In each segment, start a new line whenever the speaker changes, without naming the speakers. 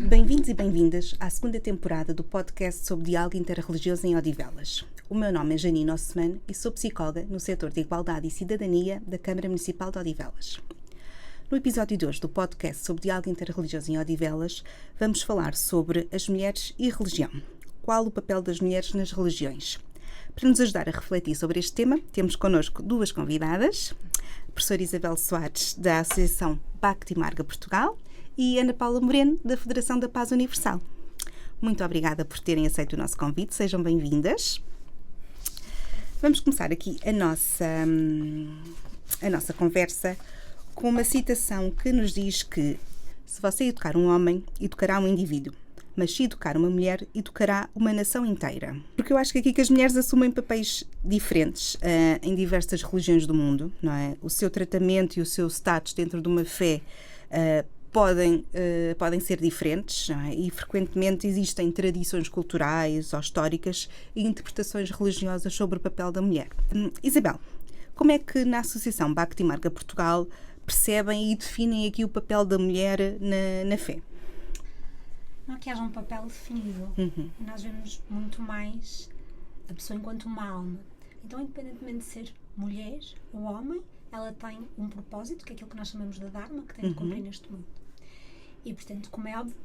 Bem-vindos e bem-vindas à segunda temporada do podcast sobre diálogo interreligioso em Odivelas. O meu nome é Janine Osman e sou psicóloga no setor de Igualdade e Cidadania da Câmara Municipal de Odivelas. No episódio de hoje do podcast sobre diálogo interreligioso em Odivelas, vamos falar sobre as mulheres e religião. Qual o papel das mulheres nas religiões? Para nos ajudar a refletir sobre este tema, temos connosco duas convidadas, a professora Isabel Soares, da Associação Bhakti Marga Portugal, e Ana Paula Moreno, da Federação da Paz Universal. Muito obrigada por terem aceito o nosso convite, sejam bem-vindas. Vamos começar aqui a nossa conversa com uma citação que nos diz que se você educar um homem, educará um indivíduo, mas se educar uma mulher, educará uma nação inteira. Porque eu acho que aqui que as mulheres assumem papéis diferentes em diversas religiões do mundo, não é? O seu tratamento e o seu status dentro de uma fé podem ser diferentes, não é? E frequentemente existem tradições culturais ou históricas e interpretações religiosas sobre o papel da mulher. Isabel, como é que na Associação Bhakti Marga Portugal percebem e definem aqui o papel da mulher na fé?
Não é que haja um papel definido. Nós vemos muito mais a pessoa enquanto uma alma. Então, independentemente de ser mulher ou homem, ela tem um propósito, que é aquilo que nós chamamos de Dharma, que tem de cumprir neste mundo. E, portanto, como é óbvio,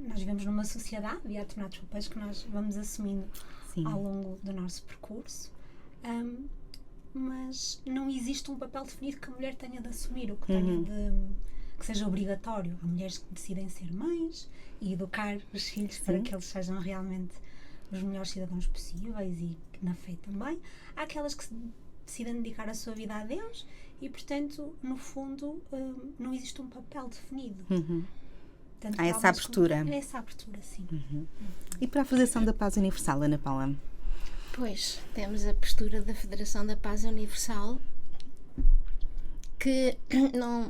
nós vivemos numa sociedade e há determinados papéis que nós vamos assumindo ao longo do nosso percurso. Mas não existe um papel definido que a mulher tenha de assumir, ou que que seja obrigatório. Há mulheres que decidem ser mães e educar os filhos para que eles sejam realmente os melhores cidadãos possíveis e na fé também. Há aquelas que decidem dedicar a sua vida a Deus e, portanto, no fundo, não existe um papel definido.
Há essa abertura.
É essa abertura, sim.
E para a Federação da Paz Universal, Ana Paula?
Pois, temos a postura da Federação da Paz Universal, que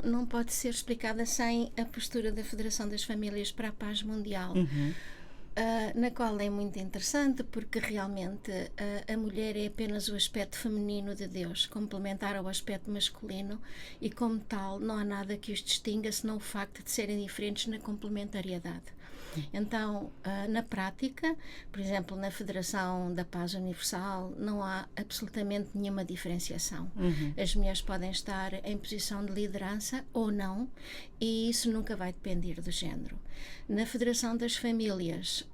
não pode ser explicada sem a postura da Federação das Famílias para a Paz Mundial, na qual é muito interessante porque realmente a mulher é apenas o aspecto feminino de Deus, complementar ao aspecto masculino, e como tal não há nada que os distinga senão o facto de serem diferentes na complementariedade. Então, na prática, por exemplo, na Federação da Paz Universal, não há absolutamente nenhuma diferenciação. As mulheres podem estar em posição de liderança ou não, e isso nunca vai depender do género. Na Federação das Famílias,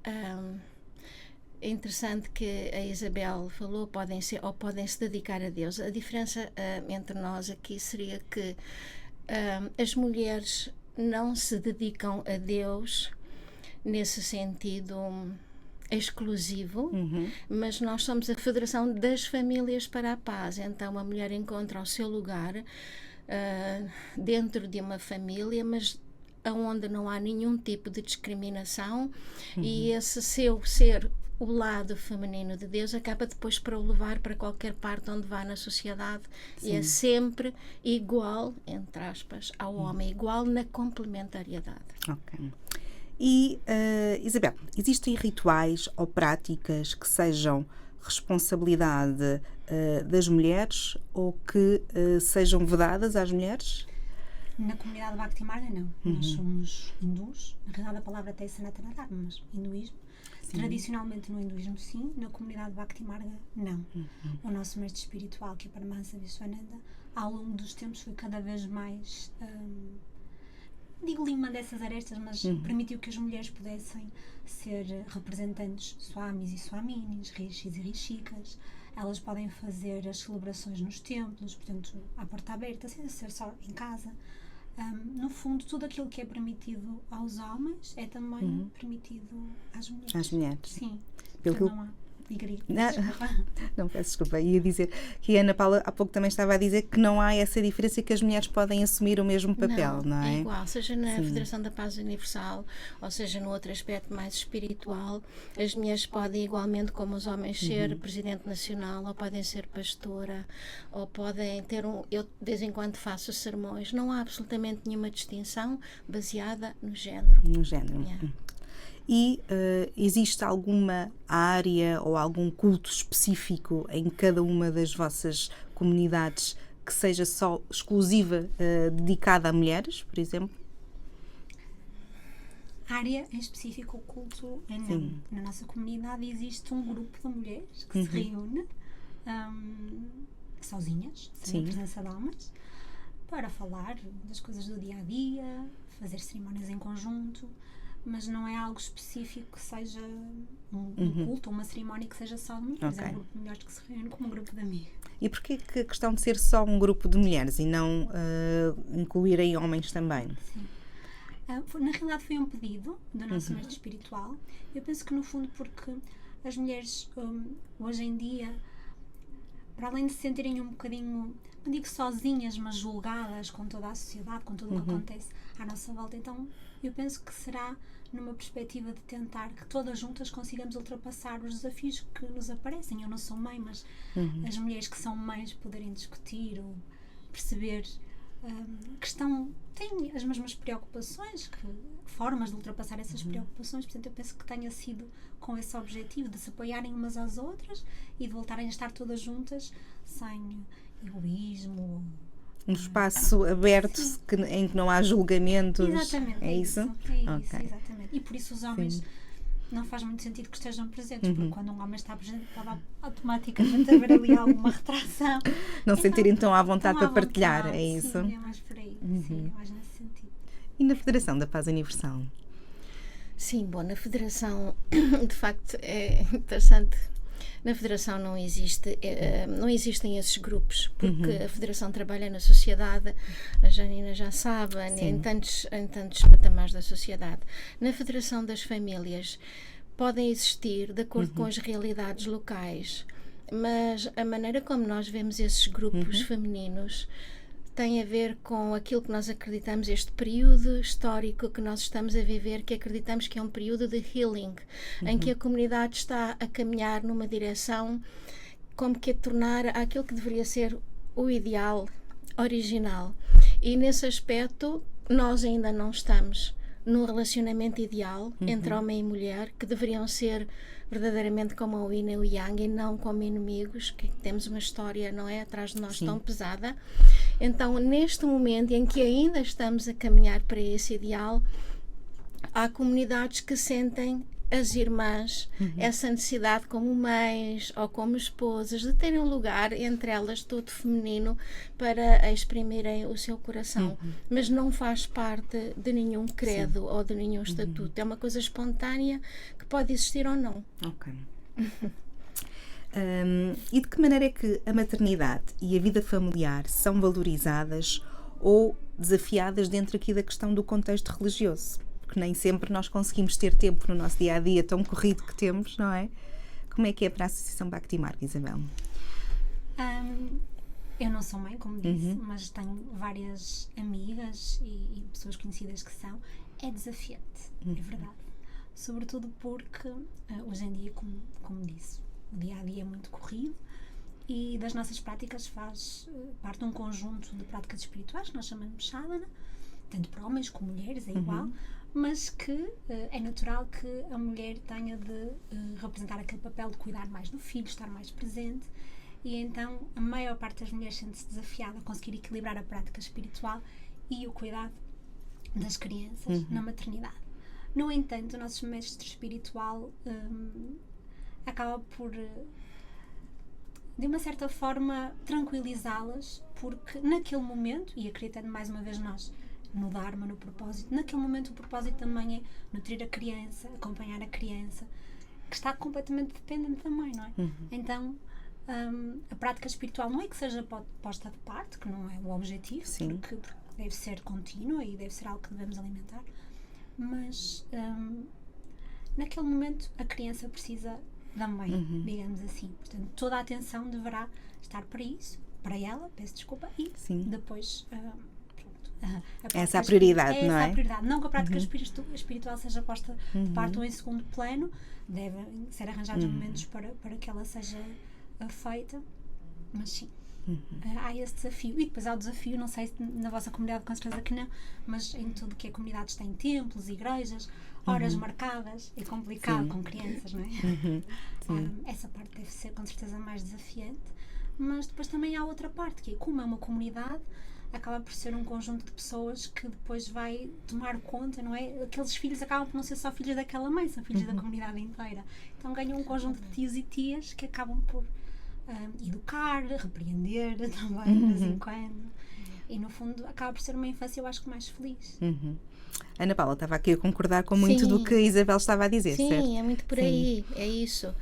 é interessante que a Isabel falou, podem se dedicar a Deus. A diferença entre nós aqui seria que as mulheres não se dedicam a Deus nesse sentido exclusivo, mas nós somos a Federação das Famílias para a Paz. Então a mulher encontra o seu lugar dentro de uma família, mas onde não há nenhum tipo de discriminação, e esse seu ser o lado feminino de Deus acaba depois por o levar para qualquer parte onde vá na sociedade. E é sempre igual, entre aspas, ao homem, igual na complementariedade.
Ok. E, Isabel, existem rituais ou práticas que sejam responsabilidade das mulheres ou que sejam vedadas às mulheres?
Na comunidade Bhakti Marga, não. Nós somos hindus. Na realidade, a palavra até é Sanatana Dharma, mas hinduísmo. Tradicionalmente no hinduísmo, sim. Na comunidade Bhakti Marga, não. O nosso mestre espiritual, que é Paramahansa Vishwananda, ao longo dos tempos foi cada vez mais... digo-lhe uma dessas arestas, mas permitiu que as mulheres pudessem ser representantes swamis e swaminis, rishis e rishikas. Elas podem fazer as celebrações nos templos, portanto, à porta aberta, sem ser só em casa. No fundo, tudo aquilo que é permitido aos homens é também permitido às mulheres.
Às mulheres.
Sim.
Pelo
Não há...
Não, peço desculpa. Ia dizer que a Ana Paula há pouco também estava a dizer que não há essa diferença e que as mulheres podem assumir o mesmo papel, não é?
É igual, seja na Federação da Paz Universal ou seja no outro aspecto mais espiritual, as mulheres podem igualmente como os homens ser presidente nacional, ou podem ser pastora, ou podem ter eu de vez em quando faço sermões. Não há absolutamente nenhuma distinção baseada no género.
No género. E existe alguma área ou algum culto específico em cada uma das vossas comunidades que seja só exclusiva, dedicada a mulheres, por exemplo?
área em específico, o culto é não. Na nossa comunidade existe um grupo de mulheres que se reúne sozinhas, sem a presença de homens, para falar das coisas do dia a dia, fazer cerimónias em conjunto, mas não é algo específico que seja um culto ou uma cerimónia que seja só de mulheres. É um grupo de mulheres que se reúne como um grupo de amigos.
E porquê que a questão de ser só um grupo de mulheres e não incluírem homens também?
Sim. Na realidade foi um pedido do nosso mestre espiritual. Eu penso que no fundo porque as mulheres hoje em dia, para além de se sentirem um bocadinho, não digo sozinhas, mas julgadas com toda a sociedade, com tudo o que acontece à nossa volta, então eu penso que será numa perspectiva de tentar que todas juntas consigamos ultrapassar os desafios que nos aparecem. Eu não sou mãe, mas as mulheres que são mães poderem discutir ou perceber que têm as mesmas preocupações, formas de ultrapassar essas preocupações. Portanto, eu penso que tenha sido com esse objetivo de se apoiarem umas às outras e de voltarem a estar todas juntas sem egoísmo.
Um espaço aberto em que não há julgamentos.
Exatamente,
é isso?
Exatamente. E por isso os homens não faz muito sentido que estejam presentes, porque quando um homem está presente pode automaticamente haver ali alguma retração.
Não sentirem tão à vontade para partilhar, é isso?
Sim, é mais por aí. Sim, é mais nesse sentido.
E na Federação da Paz Universal?
Sim, bom, na Federação, de facto, é interessante. Na Federação não existem esses grupos, porque a Federação trabalha na sociedade, a Janina já sabe, em tantos patamares da sociedade. Na Federação das Famílias podem existir de acordo com as realidades locais, mas a maneira como nós vemos esses grupos femininos tem a ver com aquilo que nós acreditamos, este período histórico que nós estamos a viver, que acreditamos que é um período de healing, em que a comunidade está a caminhar numa direção como que a tornar aquilo que deveria ser o ideal, original. E nesse aspecto, nós ainda não estamos no relacionamento ideal entre homem e mulher, que deveriam ser verdadeiramente como o Yin e o Yang e não como inimigos, que temos uma história, não é, atrás de nós tão pesada. Então, neste momento em que ainda estamos a caminhar para esse ideal, há comunidades que sentem as irmãs essa necessidade como mães ou como esposas de terem um lugar entre elas todo feminino para exprimirem o seu coração, mas não faz parte de nenhum credo ou de nenhum estatuto, é uma coisa espontânea que pode existir ou não.
Ok. E de que maneira é que a maternidade e a vida familiar são valorizadas ou desafiadas dentro aqui da questão do contexto religioso? Porque nem sempre nós conseguimos ter tempo no nosso dia-a-dia tão corrido que temos, não é? Como é que é para a Associação Bhakti Marga, Isabel?
Eu não sou mãe, como disse, mas tenho várias amigas e pessoas conhecidas que são. É desafiante, é verdade. Sobretudo porque, hoje em dia, como disse, o dia-a-dia é muito corrido e das nossas práticas faz parte de um conjunto de práticas espirituais que nós chamamos de sadhana, tanto para homens como mulheres, é igual, mas que é natural que a mulher tenha de representar aquele papel de cuidar mais do filho, estar mais presente, e então a maior parte das mulheres sente-se desafiada a conseguir equilibrar a prática espiritual e o cuidado das crianças na maternidade. No entanto, o nosso mestre espiritual acaba por, de uma certa forma, tranquilizá-las, porque naquele momento, e acreditando mais uma vez nós no Dharma, no propósito, naquele momento o propósito também é nutrir a criança, acompanhar a criança, que está completamente dependente da mãe, não é? Então, a prática espiritual não é que seja posta de parte, que não é o objetivo, porque deve ser contínua e deve ser algo que devemos alimentar, mas naquele momento a criança precisa da mãe, digamos assim. Portanto, toda a atenção deverá estar para isso, para ela, peço desculpa, e depois
essa é a prioridade, não é?
Essa a prioridade. Não que a prática espiritual seja posta de parte ou em segundo plano, devem ser arranjados momentos para que ela seja feita, mas sim, há esse desafio. E depois há o desafio, não sei se na vossa comunidade, com certeza que não, mas em tudo que a comunidade tem templos, igrejas, horas marcadas, é complicado com crianças, não é? Essa parte deve ser com certeza mais desafiante, mas depois também há outra parte, que é como é uma comunidade, acaba por ser um conjunto de pessoas que depois vai tomar conta, não é? Aqueles filhos acabam por não ser só filhos daquela mãe, são filhos da comunidade inteira. Então ganham um conjunto de tios e tias que acabam por educar, repreender também, de vez em quando. E no fundo acaba por ser uma infância, eu acho que mais feliz.
Ana Paula estava aqui a concordar com muito do que a Isabel estava a dizer,
sim,
certo?
Sim, é muito por aí, é isso.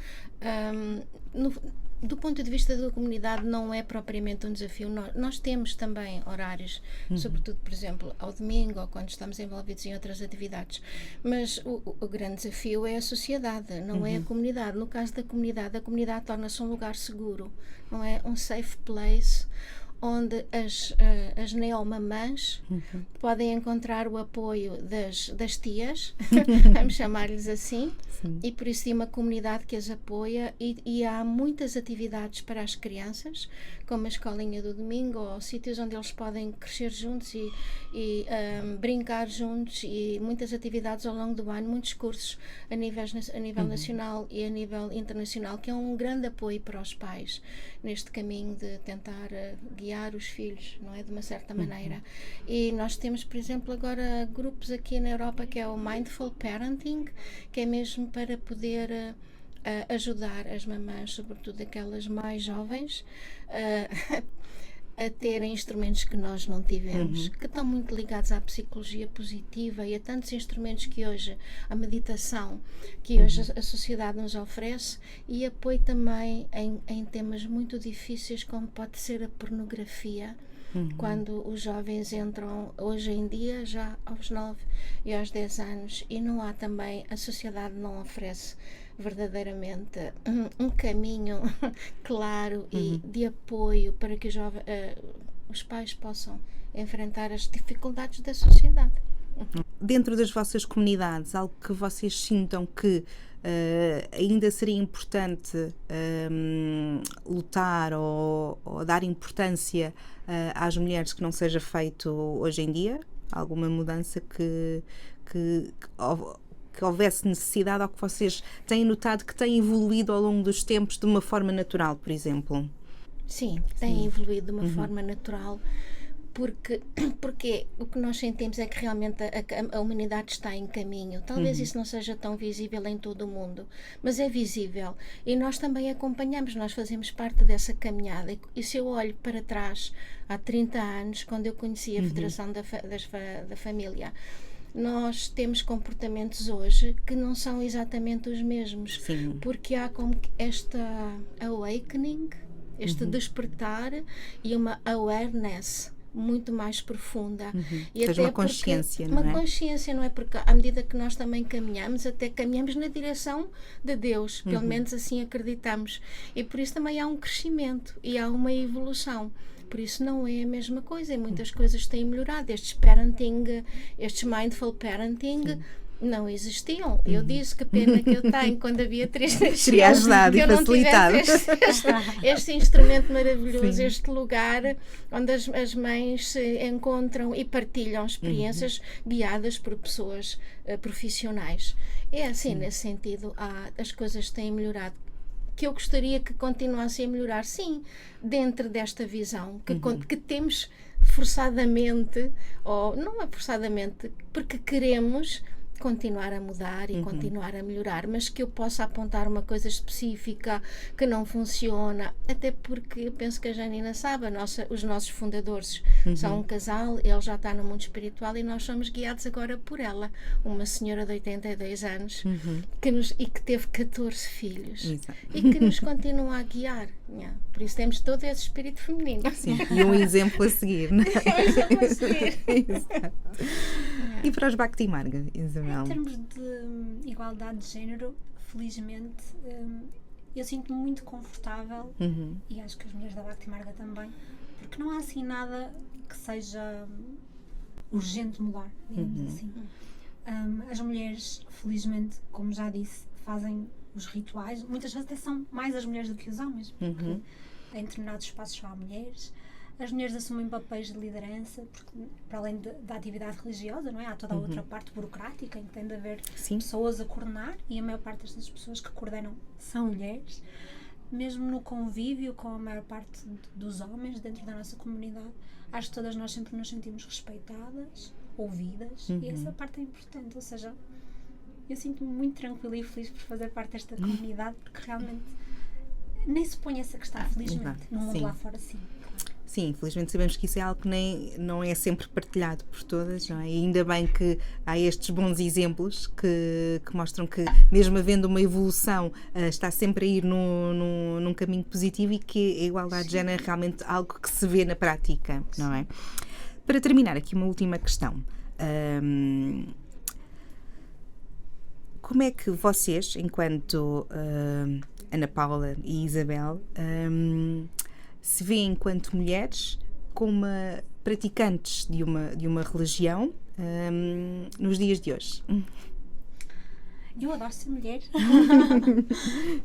Do ponto de vista da comunidade não é propriamente um desafio. Nós temos também horários, sobretudo, por exemplo, ao domingo ou quando estamos envolvidos em outras atividades, mas o grande desafio é a sociedade, não é a comunidade. No caso da comunidade, a comunidade torna-se um lugar seguro, não é? Um safe place onde as neomamãs podem encontrar o apoio das tias, vamos chamar-lhes assim, e por isso tem uma comunidade que as apoia e há muitas atividades para as crianças, como a escolinha do domingo, ou sítios onde eles podem crescer juntos e brincar juntos, e muitas atividades ao longo do ano, muitos cursos a nível nacional e a nível internacional, que é um grande apoio para os pais neste caminho de tentar guiar os filhos, não é? De uma certa maneira. E nós temos, por exemplo, agora grupos aqui na Europa que é o Mindful Parenting, que é mesmo para poder ajudar as mamães, sobretudo aquelas mais jovens, a terem instrumentos que nós não tivemos, que estão muito ligados à psicologia positiva e a tantos instrumentos que hoje, a meditação, que hoje a sociedade nos oferece, e apoio também em temas muito difíceis, como pode ser a pornografia, quando os jovens entram hoje em dia já aos 9 e aos 10 anos, e não há também, a sociedade não oferece verdadeiramente um caminho claro e de apoio para que os pais possam enfrentar as dificuldades da sociedade.
Dentro das vossas comunidades, algo que vocês sintam que ainda seria importante lutar ou dar importância às mulheres, que não seja feito hoje em dia? Alguma mudança que houvesse necessidade, ou que vocês têm notado que tem evoluído ao longo dos tempos de uma forma natural, por exemplo?
Sim, tem evoluído de uma forma natural, porque o que nós sentimos é que realmente a humanidade está em caminho. Talvez isso não seja tão visível em todo o mundo, mas é visível, e nós também acompanhamos, nós fazemos parte dessa caminhada. E se eu olho para trás, há 30 anos, quando eu conheci a Federação da Família, nós temos comportamentos hoje que não são exatamente os mesmos. Sim. Porque há como esta awakening, este despertar e uma awareness muito mais profunda.
E até uma consciência, não é?
Uma consciência, não é? Porque à medida que nós também caminhamos, até caminhamos na direção de Deus, pelo menos assim acreditamos. E por isso também há um crescimento e há uma evolução. Por isso não é a mesma coisa, e muitas coisas têm melhorado. Estes mindful parenting não existiam. Eu disse que pena que eu tenho quando a Beatriz nasceu,
teria ajudado
que
e
eu não
facilitado
este instrumento maravilhoso, este lugar onde as mães se encontram e partilham experiências guiadas por pessoas profissionais. É assim, nesse sentido, as coisas têm melhorado. Que eu gostaria que continuassem a melhorar, sim, dentro desta visão que temos forçadamente, ou não é forçadamente, porque queremos continuar a mudar e continuar a melhorar, mas que eu possa apontar uma coisa específica que não funciona, até porque eu penso que a Janina sabe, os nossos fundadores são um casal, ele já está no mundo espiritual e nós somos guiados agora por ela, uma senhora de 82 anos que teve 14 filhos. Exato. E que nos continua a guiar. Por isso temos todo esse espírito feminino.
Sim, e um exemplo a seguir, não é?
Um exemplo a seguir.
Exato. E para os Bhakti Marga, Isabel?
Em termos de igualdade de género, felizmente, eu sinto-me muito confortável, e acho que as mulheres da Bhakti Marga também, porque não há assim nada que seja urgente mudar, digamos assim. As mulheres, felizmente, como já disse, fazem os rituais, muitas vezes até são mais as mulheres do que os homens, porque em determinados espaços só há mulheres. As mulheres assumem papéis de liderança, porque para além da atividade religiosa, não é? Há toda a outra parte burocrática em que tem de haver pessoas a coordenar, e a maior parte destas pessoas que coordenam são mulheres. mesmo no convívio com a maior parte dos homens dentro da nossa comunidade, acho que todas nós sempre nos sentimos respeitadas, ouvidas, e essa parte é importante. Ou seja, eu sinto-me muito tranquila e feliz por fazer parte desta comunidade, porque realmente nem se põe essa questão, felizmente, no mundo lá fora, sim.
Sim, infelizmente sabemos que isso é algo que não é sempre partilhado por todas, não é? E ainda bem que há estes bons exemplos que mostram que, mesmo havendo uma evolução, está sempre a ir num caminho positivo e que a igualdade de género é realmente algo que se vê na prática, não é? Para terminar, aqui uma última questão. Como é que vocês, enquanto Ana Paula e Isabel, se veem enquanto mulheres como praticantes de uma religião nos dias de hoje?
Eu adoro ser mulher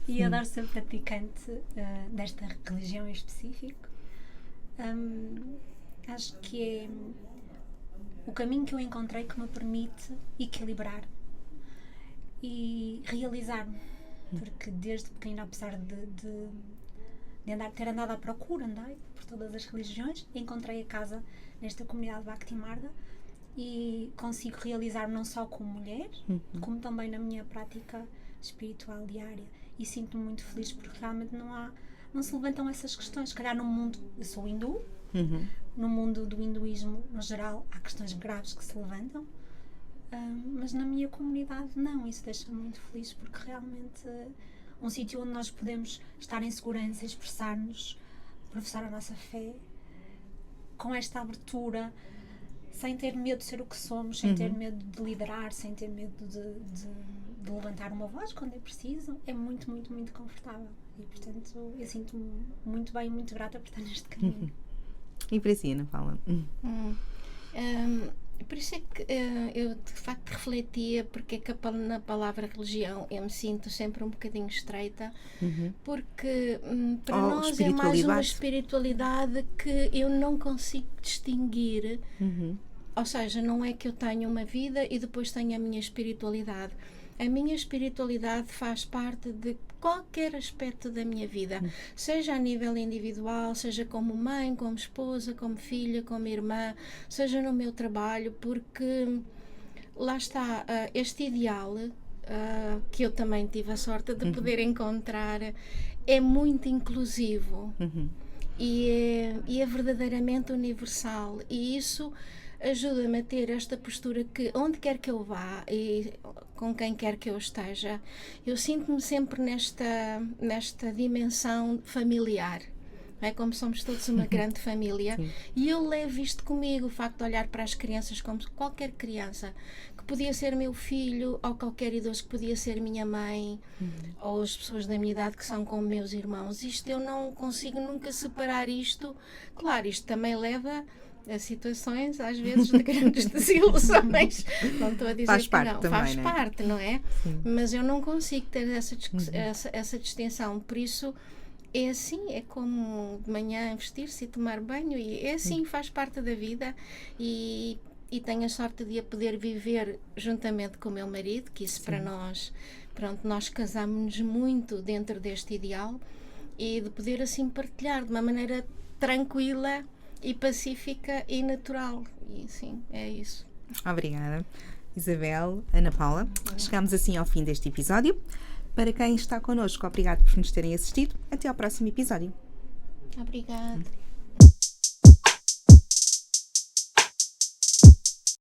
e adoro ser praticante desta religião em específico. Acho que é o caminho que eu encontrei que me permite equilibrar e realizar-me, porque desde pequenina, apesar de ter andado à procura, andei por todas as religiões, encontrei a casa nesta comunidade Bhakti Marga e consigo realizar-me não só como mulher, como também na minha prática espiritual diária, e sinto-me muito feliz porque realmente não se levantam essas questões. Se calhar no mundo, eu sou hindu, no mundo do hinduísmo no geral há questões graves que se levantam, mas na minha comunidade não. Isso deixa-me muito feliz porque realmente um sítio onde nós podemos estar em segurança, expressar-nos, professar a nossa fé, com esta abertura, sem ter medo de ser o que somos, sem ter medo de liderar, sem ter medo de levantar uma voz quando é preciso, é muito, muito, muito confortável. E, portanto, eu sinto-me muito bem e muito grata por estar neste caminho.
E para si, Ana Paula?
Por isso é que eu de facto refletia porque é que na palavra religião eu me sinto sempre um bocadinho estreita, porque para nós é mais uma espiritualidade que eu não consigo distinguir, ou seja, não é que eu tenho uma vida e depois tenho a minha espiritualidade. A minha espiritualidade faz parte de qualquer aspecto da minha vida, seja a nível individual, seja como mãe, como esposa, como filha, como irmã, seja no meu trabalho, porque lá está, este ideal que eu também tive a sorte de poder encontrar é muito inclusivo e é verdadeiramente universal, e isso ajuda-me a ter esta postura que, onde quer que eu vá e com quem quer que eu esteja, eu sinto-me sempre nesta dimensão familiar. É como somos todos uma grande família. E eu levo isto comigo, o facto de olhar para as crianças como qualquer criança, que podia ser meu filho, ou qualquer idoso que podia ser minha mãe, ou as pessoas da minha idade que são como meus irmãos. Isto eu não consigo nunca separar isto. Claro, isto também leva a situações, às vezes, de grandes desilusões. Não estou a dizer
faz
que
parte
não.
Também,
faz
né?
parte, não é? Mas eu não consigo ter essa distinção. Por isso, é assim, é como de manhã vestir-se e tomar banho, e é assim, faz parte da vida, e tenho a sorte de a poder viver juntamente com o meu marido, que isso para nós, pronto, nós casamos-nos muito dentro deste ideal, e de poder assim partilhar de uma maneira tranquila e pacífica e natural. E sim, é isso.
Obrigada, Isabel, Ana Paula. Chegamos assim ao fim deste episódio. Para quem está connosco, obrigado por nos terem assistido. Até ao próximo episódio.
Obrigada.